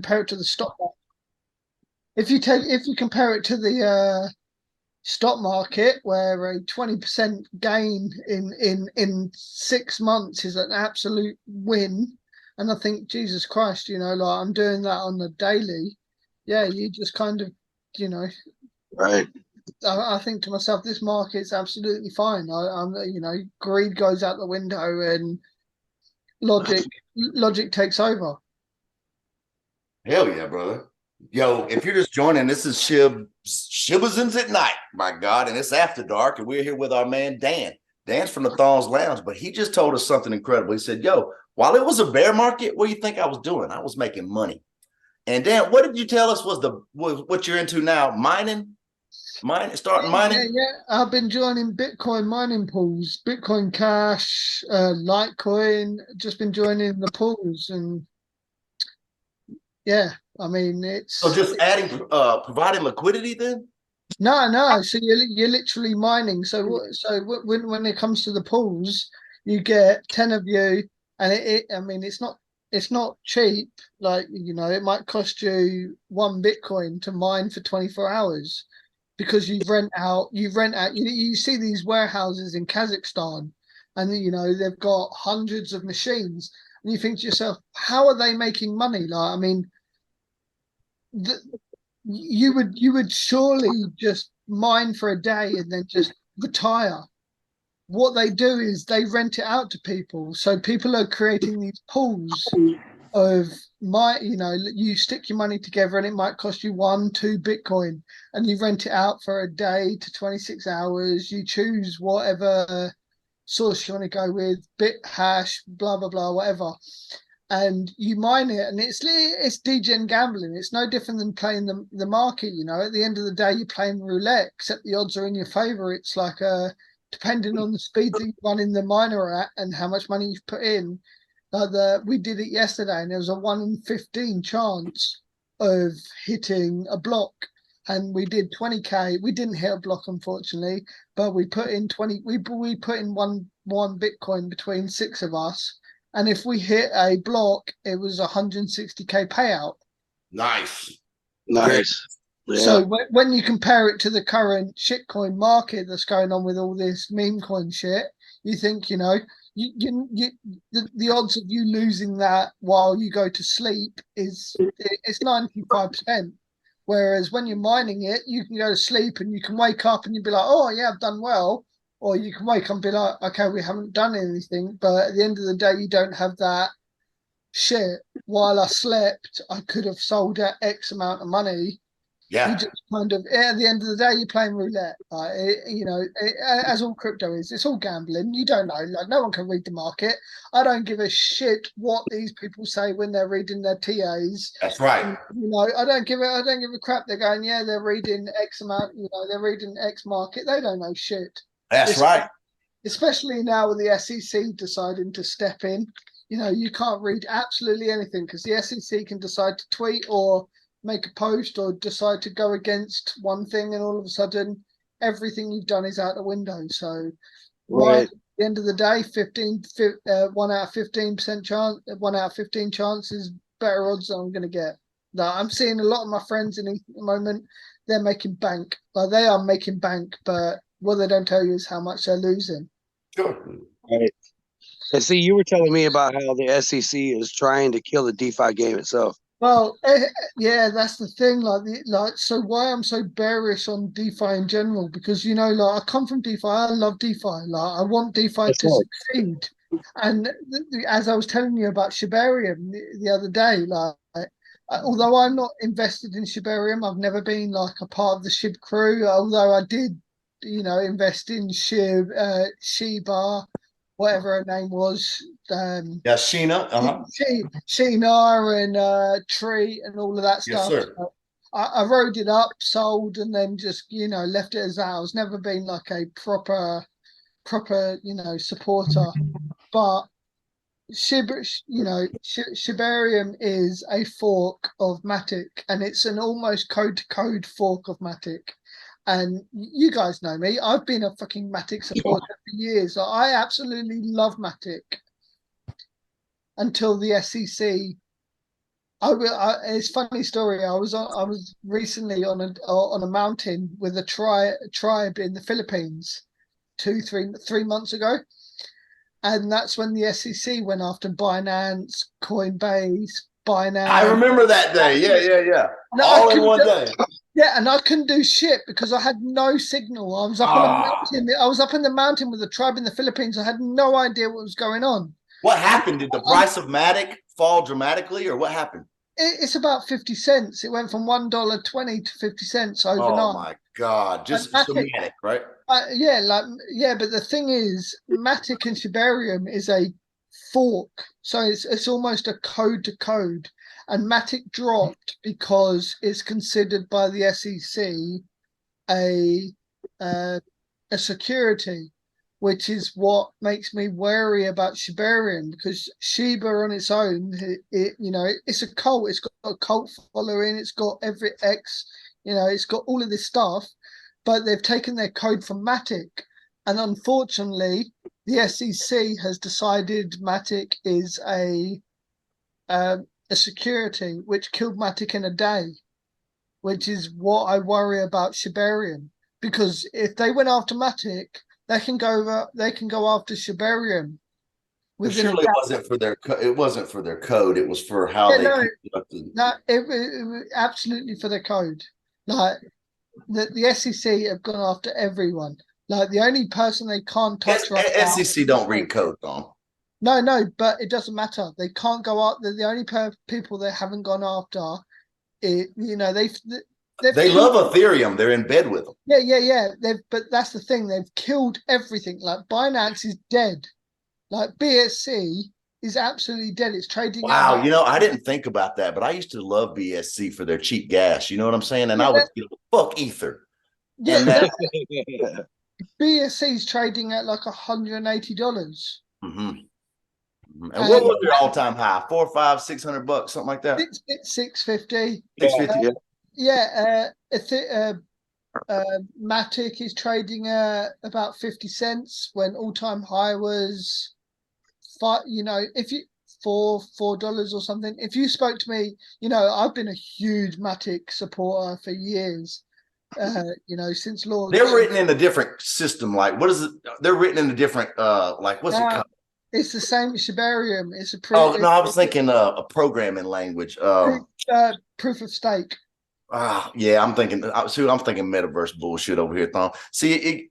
compare it to the stock market, if you compare it to the stock market, where a 20% gain in 6 months is an absolute win, and I think Jesus Christ, like I'm doing that on the daily. Yeah, you just kind of, you know, Right. I think to myself, this market's absolutely fine. I'm, greed goes out the window and logic takes over. Hell yeah, brother. Yo, if you're just joining, this is Shibazins at Night, my God, and it's after dark, and we're here with our man Dan. Dan's from the Thong's Lounge, but he just told us something incredible. He said, yo, while it was a bear market, what do you think I was doing? I was making money. And Dan, what did you tell us was what you're into now? Starting Yeah, mining? yeah. I've been joining Bitcoin mining pools, Bitcoin Cash, Litecoin. Just been joining the pools, and yeah, I mean So just providing liquidity then? no. So you're literally mining. When it comes to the pools, you get 10 of you, and I mean it's not cheap. Like it might cost you 1 Bitcoin to mine for 24 hours. Because you see these warehouses in Kazakhstan, and they've got hundreds of machines, and you think to yourself, how are they making money? Like, I mean, the, you would surely just mine for a day and then just retire. What they do is they rent it out to people, so people are creating these pools of you stick your money together and it might cost you 1 2 Bitcoin, and you rent it out for a day to 26 hours. You choose whatever source you want to go with, bit hash, blah blah blah, whatever, and you mine it, and it's degen gambling. It's no different than playing the market. At the end of the day, you're playing roulette, except the odds are in your favor. It's like depending on the speed that you run in the miner at and how much money you've put in. We did it yesterday, and there was a 1 in 15 chance of hitting a block, and we did 20K. We didn't hit a block, unfortunately, but we put in 20. We put in one Bitcoin between six of us, and if we hit a block, it was 160K payout. Nice. Nice. Yeah. So when you compare it to the current shitcoin market that's going on with all this meme coin shit, you think, the odds of you losing that while you go to sleep it's 95%. Whereas when you're mining it, you can go to sleep and you can wake up and you'll be like, oh yeah, I've done well. Or you can wake up and be like, okay, we haven't done anything. But at the end of the day, you don't have that shit. While I slept, I could have sold at X amount of money. You Yeah. just kind of, at the end of the day, you're playing roulette. As all crypto is, it's all gambling. You don't know. Like, no one can read the market. I don't give a shit what these people say when they're reading their TAs. That's right. I don't give a crap. They're going, yeah, they're reading X amount. They're reading X market. They don't know shit. That's right. Especially now with the SEC deciding to step in. You can't read absolutely anything because the SEC can decide to tweet or make a post or decide to go against one thing, and all of a sudden everything you've done is out the window. So Right. at the end of the day, 1 out of 15% chance, 1 out of 15 chances better odds than I'm going to get. Now, I'm seeing a lot of my friends in the moment, they're making bank. Like, they are making bank, but what they don't tell you is how much they're losing. Sure. Right. And see, you were telling me about how the SEC is trying to kill the DeFi game itself. Well, yeah, that's the thing. So why I'm so bearish on DeFi in general? Because I come from DeFi. I love DeFi. Like, I want DeFi That's to right. succeed. And as I was telling you about Shibarium the other day, although I'm not invested in Shibarium, I've never been like a part of the Shib crew. Although I did, invest in Shiba, whatever her name was. Yeah, Sheena. Sheena and Tree and all of that Yes, stuff. sir. So I rode it up, sold, and then just left it as that. I was never been like a proper supporter. But Shibarium is a fork of Matic, and it's an almost code to code fork of Matic. And you guys know me. I've been a fucking Matic supporter for years. I absolutely love Matic until the SEC It's a funny story. I was recently on a mountain with a tribe in the Philippines, 3 months ago, and that's when the SEC went after Binance, Coinbase, I Binance. remember that day. Yeah. And All in one day. yeah, and I couldn't do shit because I had no signal. I was up on a mountain. I was up in the mountain with a tribe in the Philippines. I had no idea what was going on. What happened? Did the price of Matic fall dramatically, or what happened? It's about 50 cents. It went from $1.20 to 50 cents overnight. Oh my God! Just Matic, Matic, right? but the thing is, Matic and Shibarium is a fork, so it's almost a code to code. And Matic dropped because it's considered by the SEC a a security, which is what makes me wary about Shibarium, because Shiba on its own, it's a cult. It's got a cult following. It's got every X, it's got all of this stuff, but they've taken their code from Matic, and unfortunately, the SEC has decided Matic is a security, which killed Matic in a day, which is what I worry about Shibarium. Because if they went after Matic, they can go after Shibarium within Surely it wasn't for their it wasn't for their code. It was for how they conducted. No, it absolutely for their code. Like the SEC have gone after everyone. Like the only person they can't touch right now. SEC don't read code, Tom. No, but it doesn't matter. They can't go up. They're the only people they haven't gone after. They love Ethereum. They're in bed with them. Yeah. But that's the thing. They've killed everything. Like Binance is dead. Like BSC is absolutely dead. It's trading. Wow, I didn't think about that, but I used to love BSC for their cheap gas. You know what I'm saying? And I would fuck Ether. Yeah, BSC is trading at like $180. Mm-hmm. And what was their all-time high? $400, $500, $600, something like that. $650. $650. Matic is trading at about 50 cents when all-time high was if you $4 or something. If you spoke to me, I've been a huge Matic supporter for years. Since Lord. They're written in a different system. Like, what is it? They're written in a different what's it called? It's the same as Shibarium. It's a proof. Oh no, I was thinking a programming language. Proof of stake. Yeah, I'm thinking metaverse bullshit over here, Thong. See,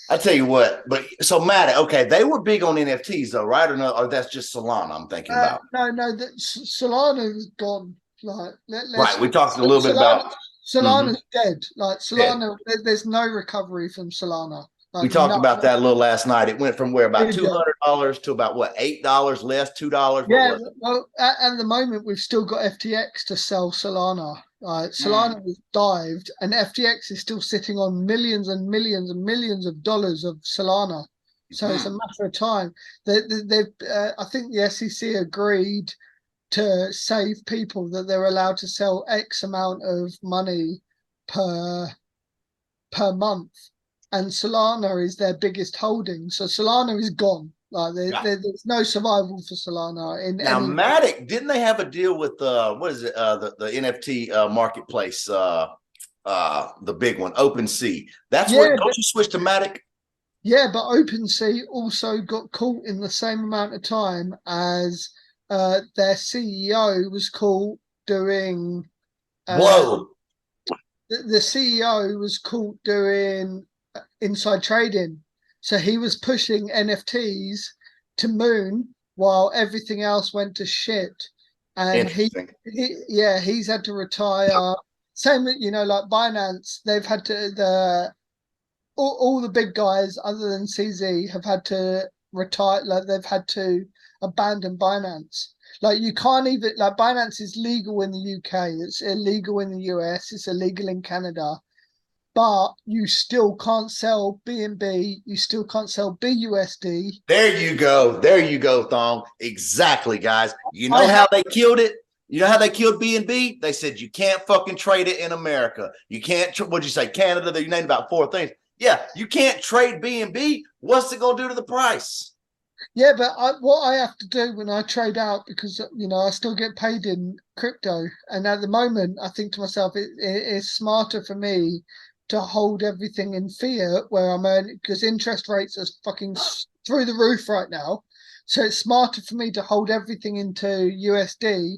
I tell you what, but so Matt, okay, they were big on NFTs though, right? Or no, or that's just Solana I'm thinking about. No, Solana is gone. Like, right, we talked a little bit about Solana's dead. Like Solana, there's no recovery from Solana. Like, we talked about that a little last night. It went from where about $200 to about what, $8 less, $2. Yeah, well, at the moment we've still got FTX to sell Solana. Solana has dived, and FTX is still sitting on millions and millions and millions of dollars of Solana. So it's a matter of time. I think the SEC agreed to save people that they're allowed to sell X amount of money per month, and Solana is their biggest holding. So Solana is gone. Like there's no survival for Solana. Matic, didn't they have a deal with what is it? The NFT marketplace, the big one, OpenSea. That's where don't you switch to Matic? Yeah, but OpenSea also got caught in the same amount of time as their CEO was caught doing. Whoa. The CEO was caught doing inside trading. So he was pushing NFTs to moon while everything else went to shit. And he's had to retire. Same, like Binance, they've had to all the big guys other than CZ have had to retire. Like they've had to abandon Binance. Like you can't even, like Binance is legal in the UK, it's illegal in the US, it's illegal in Canada. But you still can't sell BNB. You still can't sell BUSD. There you go, Thong. Exactly, guys. You know how they killed it? You know how they killed BNB? They said you can't fucking trade it in America. You can't. What'd you say? Canada. You named about 4 things. Yeah, you can't trade BNB. What's it gonna do to the price? Yeah, but what I have to do when I trade out, because I still get paid in crypto, and at the moment I think to myself, it's smarter for me to hold everything in fiat where I'm earning, because interest rates are fucking through the roof right now. So it's smarter for me to hold everything into USD.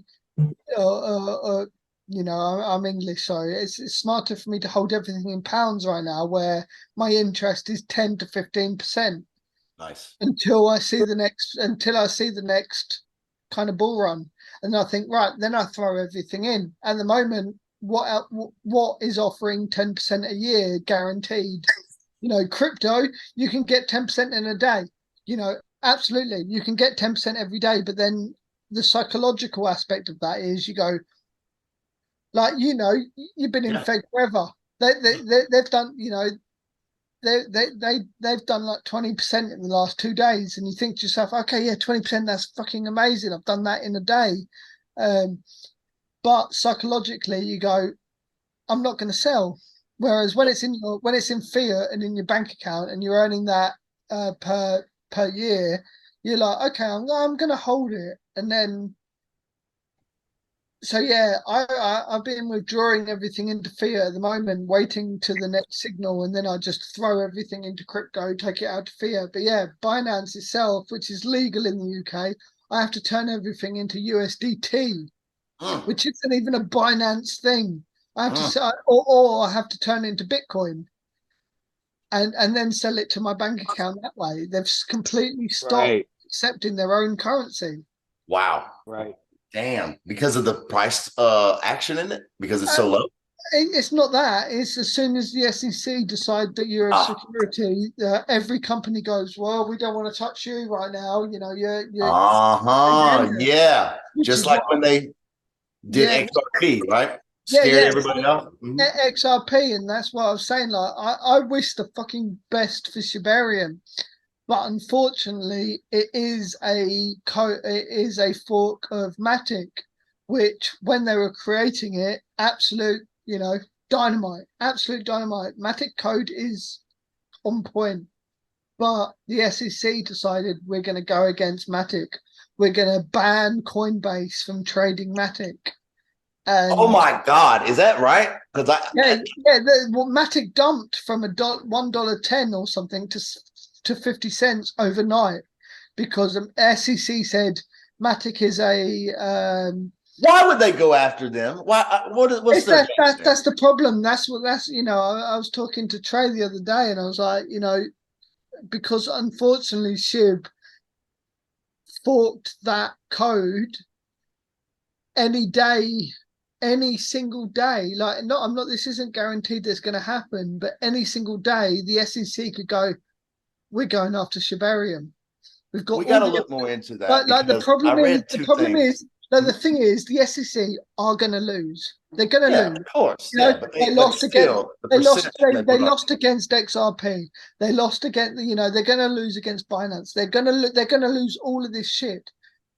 I'm English, so it's smarter for me to hold everything in pounds right now, where my interest is 10 to 15%. Nice. Until I see the next kind of bull run, and I think, right, then I throw everything in. At the moment, what is offering 10% a year guaranteed? Crypto, you can get 10% in a day. Absolutely, you can get 10% every day. But then the psychological aspect of that is, you go, like, you've been in Yeah. Fed forever. They've done, they've done like 20% in the last 2 days, and you think to yourself, okay, yeah, 20%, that's fucking amazing. I've done that in a day. But psychologically, you go, I'm not going to sell. Whereas when it's in fiat and in your bank account, and you're earning that per year, you're like, okay, I'm going to hold it. And then, so yeah, I've been withdrawing everything into fiat at the moment, waiting to the next signal, and then I just throw everything into crypto, take it out to fiat. But yeah, Binance itself, which is legal in the UK, I have to turn everything into USDT, Mm, which isn't even a Binance thing. I have to mm. sell, or I have to turn it into Bitcoin, and then sell it to my bank account that way. They've completely stopped Right. accepting their own currency. Wow. Right. Damn. Because of the price action in it? Because it's Uh, so low? It's not that. It's as soon as the SEC decide that you're a Ah. security, every company goes, well, we don't want to touch you right now. You're Uh-huh. agenda, Yeah. which Just is like what, when they did yeah, XRP, right? Scared yeah. everybody else. Mhm. XRP, and that's what I was saying. Like, I wish the fucking best for Shibarium, but unfortunately, it is a fork of Matic, which when they were creating it, dynamite, absolute dynamite. Matic code is on point, but the SEC decided, we're going to go against Matic. We're going to ban Coinbase from trading Matic. Oh And my God. Is that right? Because yeah, Matic dumped from $1.10 or something to 50 cents overnight, because SEC said Matic is a why would they go after them? Why what's it's their game there? that's the problem. I was talking to Trey the other day, and I was like, because unfortunately Shib forked that code any day, any single day. Like, no, I'm not. This isn't guaranteed that's going to happen, but any single day, the SEC could go, we're going after Shibarium. We've got We got all to the look more into that like the because I problem is read two things. no, the thing is the SEC are going to lose. They're going to Yeah, lose. of course. You know, Yeah, but they but lost against still the perception they they put on. lost against XRP. They lost against, they're going to lose against Binance. They're going to lose all of this shit.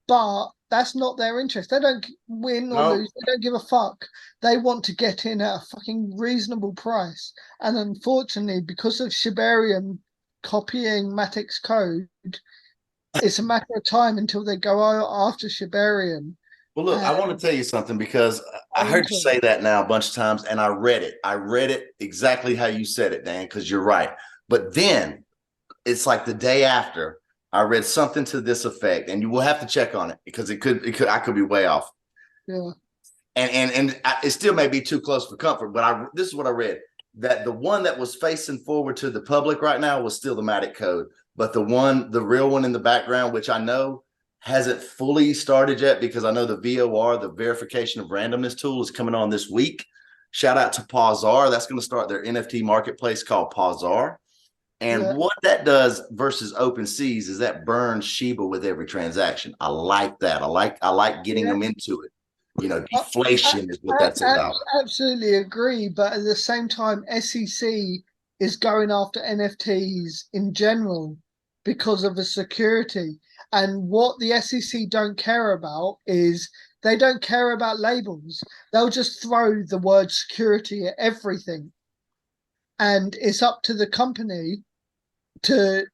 But that's not their interest. They don't win or No, lose. They don't give a fuck. They want to get in at a fucking reasonable price. And unfortunately, because of Shibarium copying Matic's code, it's a matter of time until they go after Shibarium. well, look, I want to tell you something because I heard you say that now a bunch of times, and I read it. I read it exactly how you said it, Dan, because you're right. But then it's like the day after I read something to this effect, and you will have to check on it because I could be way off. Yeah. And it still may be too close for comfort, but this is what I read, that the one that was facing forward to the public right now was still the Matic code, but the real one in the background, which I know hasn't fully started yet because I know the VOR, the verification of randomness tool, is coming on this week. Shout out to Pawsar. That's going to start their NFT marketplace called Pawsar. And Yeah. what that does versus OpenSeas is that burns Shiba with every transaction. I like that. I like getting Yeah. them into it. I, Deflation is what that's about. absolutely agree, but at the same time, SEC is going after NFTs in general because of the security. And what the SEC don't care about is, they don't care about labels. They'll just throw the word security at everything. And it's up to the company to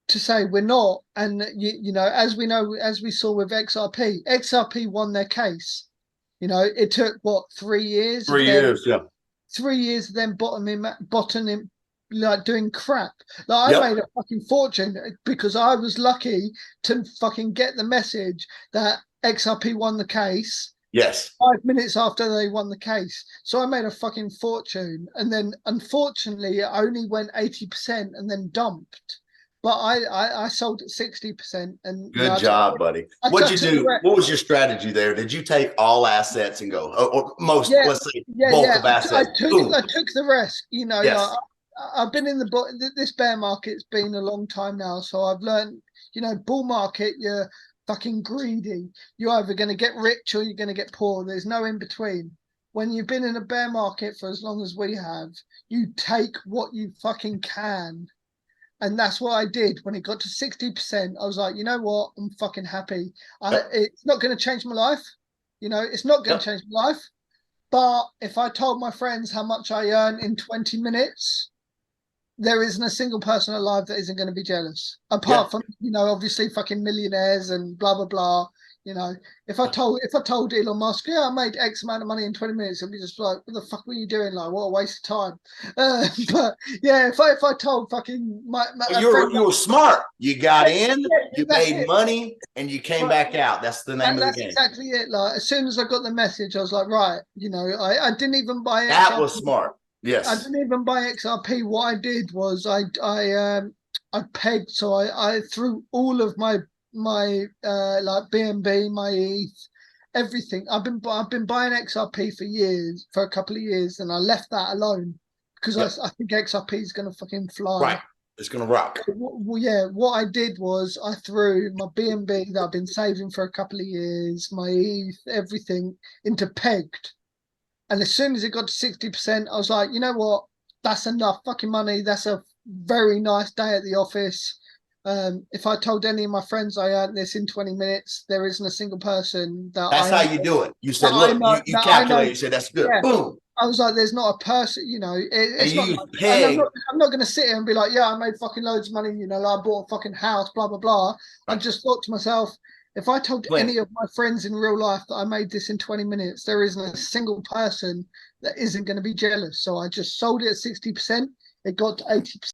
to say we're not. And you know, as we know, as we saw with XRP won their case. You know, it took what 3 years of 3 years, yeah. 3 years of them bottoming, like doing crap. Like I Yep. made a fucking fortune because I was lucky to fucking get the message that XRP won the case Yes. 5 minutes after they won the case. So I made a fucking fortune. And then unfortunately it only went 80% and then dumped. But I sold at 60% and Good job, buddy. I What'd you took the do? What was your strategy there? Did you take all assets and go, or most, yeah, let's say, yeah. bulk of assets? Boom. I took the risk. You know, Yes. like I've been in this bear market's been a long time now, so I've learned. You know, bull market, you're fucking greedy. You're either going to get rich or you're going to get poor. There's no in between. When you've been in a bear market for as long as we have, you take what you fucking can. And that's what I did when it got to 60%. I was like, you know what? I'm fucking happy. Yep. It's not going to change my life. You know, it's not going to Yep. change my life. But if I told my friends how much I earn in 20 minutes, there isn't a single person alive that isn't going to be jealous. Yeah. Apart from, you know, obviously fucking millionaires and blah blah blah. You know, if I told Elon Musk, yeah, I made X amount of money in 20 minutes, he'd be just like, what the fuck were you doing? Like, what a waste of time. But yeah, if I told fucking Well, a friend, you were smart. You got in, you that's made it. money, and you came Right. back out. That's the name of the That's game. exactly it. Like as soon as I got the message, I was like, right, you know, I didn't even buy That XRP. was smart. I Yes. didn't even buy XRP. What I did was I pegged, so I threw all of my like BNB, my ETH, everything. I've been buying XRP for years, for a couple of years, and I left that alone because Yep. I think XRP is going to fucking fly. Right. It's gonna rock. Well, yeah, what I did was I threw my BNB that I've been saving for a couple of years, my ETH, everything into pegged. And as soon as it got to 60%, I was like, you know what? That's enough fucking money. That's a very nice day at the office. If I told any of my friends I earned this in 20 minutes, there isn't a single person That's how you do it. You said, that I look, know you that I know. calculate. You said that's good. Yeah, Boom. I was like, there's not a person, you know, And it's you not use like, and peg. I'm not going to sit here and be like, yeah, I made fucking loads of money, you know, like I bought a fucking house, blah, blah, blah. I Right. just thought to myself, if I told Plenty. any of my friends in real life that I made this in 20 minutes, there isn't a single person that isn't going to be jealous. So I just sold it at 60%. It got to 80%.